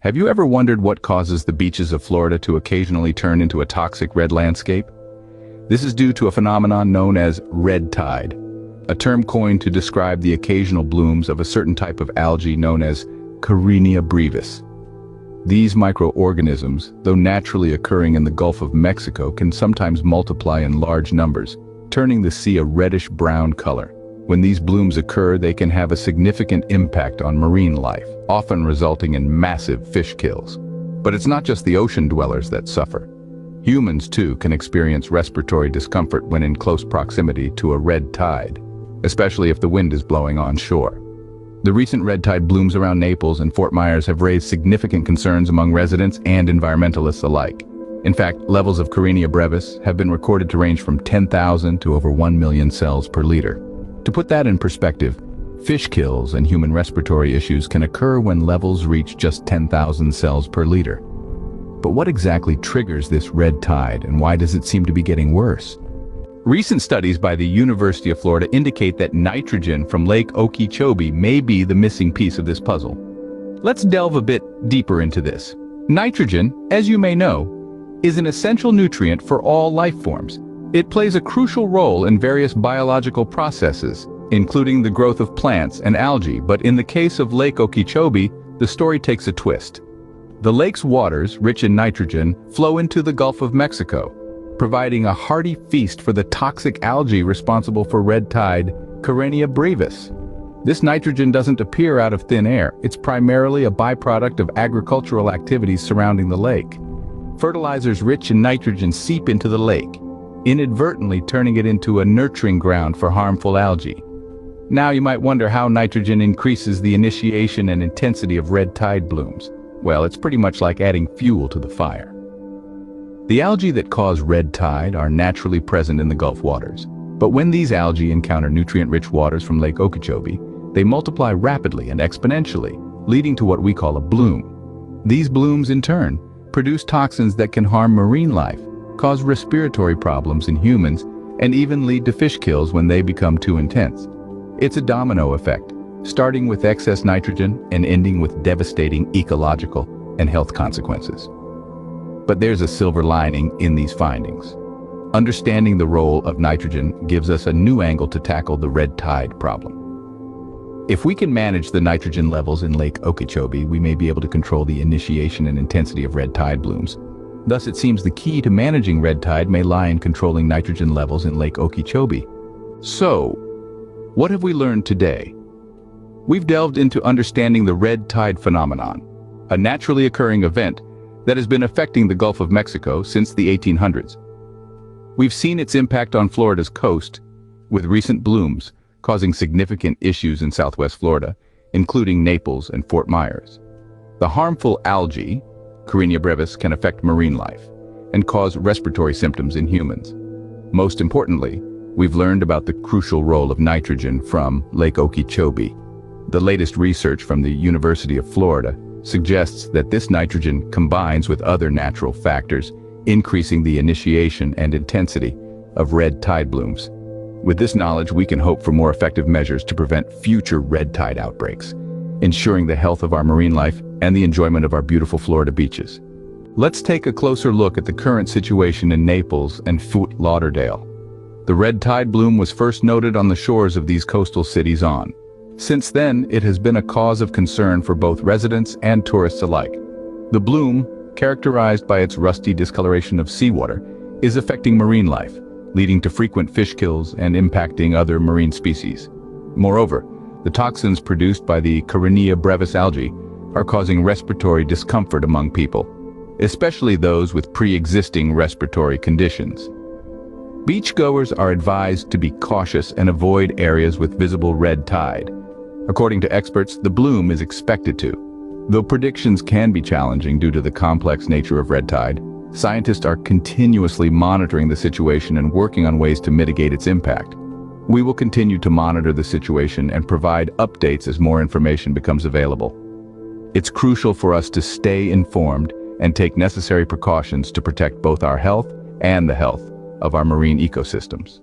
Have you ever wondered what causes the beaches of Florida to occasionally turn into a toxic red landscape? This is due to a phenomenon known as red tide, a term coined to describe the occasional blooms of a certain type of algae known as Karenia brevis. These microorganisms, though naturally occurring in the Gulf of Mexico, can sometimes multiply in large numbers, turning the sea a reddish-brown color. When these blooms occur, they can have a significant impact on marine life, often resulting in massive fish kills. But it's not just the ocean dwellers that suffer. Humans, too, can experience respiratory discomfort when in close proximity to a red tide, especially if the wind is blowing onshore. The recent red tide blooms around Naples and Fort Myers have raised significant concerns among residents and environmentalists alike. In fact, levels of Karenia brevis have been recorded to range from 10,000 to over 1 million cells per liter. To put that in perspective, fish kills and human respiratory issues can occur when levels reach just 10,000 cells per liter. But what exactly triggers this red tide, and why does it seem to be getting worse? Recent studies by the University of Florida indicate that nitrogen from Lake Okeechobee may be the missing piece of this puzzle. Let's delve a bit deeper into this. Nitrogen, as you may know, is an essential nutrient for all life forms. It plays a crucial role in various biological processes, including the growth of plants and algae, but in the case of Lake Okeechobee, the story takes a twist. The lake's waters, rich in nitrogen, flow into the Gulf of Mexico, providing a hearty feast for the toxic algae responsible for red tide, Karenia brevis. This nitrogen doesn't appear out of thin air. It's primarily a byproduct of agricultural activities surrounding the lake. Fertilizers rich in nitrogen seep into the lake, inadvertently turning it into a nurturing ground for harmful algae. Now you might wonder how nitrogen increases the initiation and intensity of red tide blooms. Well, it's pretty much like adding fuel to the fire. The algae that cause red tide are naturally present in the Gulf waters, but when these algae encounter nutrient-rich waters from Lake Okeechobee, they multiply rapidly and exponentially, leading to what we call a bloom. These blooms, in turn, produce toxins that can harm marine life, cause respiratory problems in humans, and even lead to fish kills when they become too intense. It's a domino effect, starting with excess nitrogen and ending with devastating ecological and health consequences. But there's a silver lining in these findings. Understanding the role of nitrogen gives us a new angle to tackle the red tide problem. If we can manage the nitrogen levels in Lake Okeechobee, we may be able to control the initiation and intensity of red tide blooms. Thus, it seems the key to managing red tide may lie in controlling nitrogen levels in Lake Okeechobee. So, what have we learned today? We've delved into understanding the red tide phenomenon, a naturally occurring event that has been affecting the Gulf of Mexico since the 1800s. We've seen its impact on Florida's coast, with recent blooms causing significant issues in Southwest Florida, including Naples and Fort Myers. The harmful algae, Karenia brevis, can affect marine life and cause respiratory symptoms in humans. Most importantly, we've learned about the crucial role of nitrogen from Lake Okeechobee. The latest research from the University of Florida suggests that this nitrogen combines with other natural factors, increasing the initiation and intensity of red tide blooms. With this knowledge, we can hope for more effective measures to prevent future red tide outbreaks, ensuring the health of our marine life and the enjoyment of our beautiful Florida beaches. Let's take a closer look at the current situation in Naples and Fort Lauderdale. The red tide bloom was first noted on the shores of these coastal cities on. Since then, it has been a cause of concern for both residents and tourists alike. The bloom, characterized by its rusty discoloration of seawater, is affecting marine life, leading to frequent fish kills and impacting other marine species. Moreover, the toxins produced by the Karenia brevis algae are causing respiratory discomfort among people, especially those with pre-existing respiratory conditions. Beachgoers are advised to be cautious and avoid areas with visible red tide. According to experts, the bloom is expected to. Though predictions can be challenging due to the complex nature of red tide, scientists are continuously monitoring the situation and working on ways to mitigate its impact. We will continue to monitor the situation and provide updates as more information becomes available. It's crucial for us to stay informed and take necessary precautions to protect both our health and the health of our marine ecosystems.